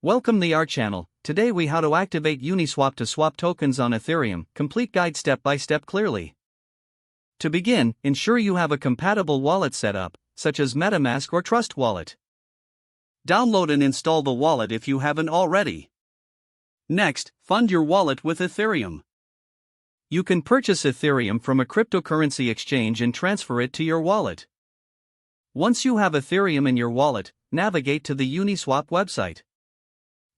Welcome to our channel. Today we how to activate Uniswap to swap tokens on Ethereum, complete guide step by step clearly. To begin, ensure you have a compatible wallet setup, such as MetaMask or Trust Wallet. Download and install the wallet if you haven't already. Next, fund your wallet with Ethereum. You can purchase Ethereum from a cryptocurrency exchange and transfer it to your wallet. Once you have Ethereum in your wallet, navigate to the Uniswap website.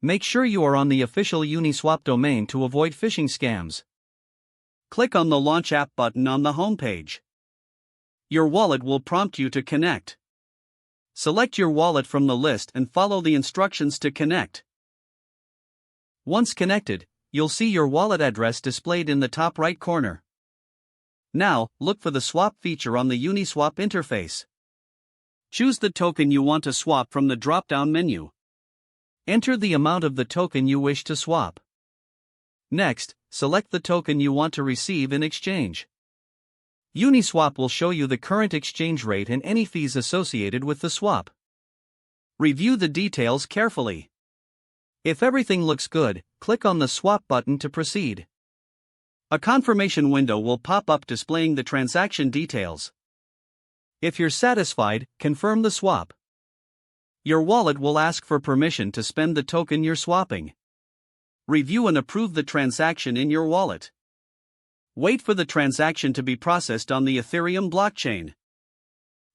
Make sure you are on the official Uniswap domain to avoid phishing scams. Click on the Launch App button on the homepage. Your wallet will prompt you to connect. Select your wallet from the list and follow the instructions to connect. Once connected, you'll see your wallet address displayed in the top right corner. Now, look for the swap feature on the Uniswap interface. Choose the token you want to swap from the drop-down menu. Enter the amount of the token you wish to swap. Next, select the token you want to receive in exchange. Uniswap will show you the current exchange rate and any fees associated with the swap. Review the details carefully. If everything looks good, click on the Swap button to proceed. A confirmation window will pop up displaying the transaction details. If you're satisfied, confirm the swap. Your wallet will ask for permission to spend the token you're swapping. Review and approve the transaction in your wallet. Wait for the transaction to be processed on the Ethereum blockchain.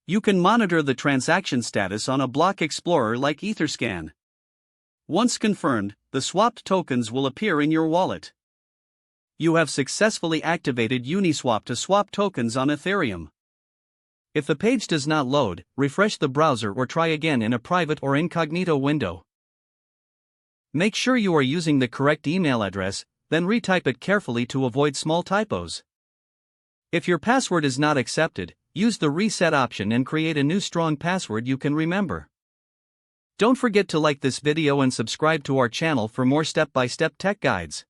You can monitor the transaction status on a block explorer like Etherscan. Once confirmed, the swapped tokens will appear in your wallet. You have successfully activated Uniswap to swap tokens on Ethereum. If the page does not load, refresh the browser or try again in a private or incognito window. Make sure you are using the correct email address, then retype it carefully to avoid small typos. If your password is not accepted, use the reset option and create a new strong password you can remember. Don't forget to like this video and subscribe to our channel for more step-by-step tech guides.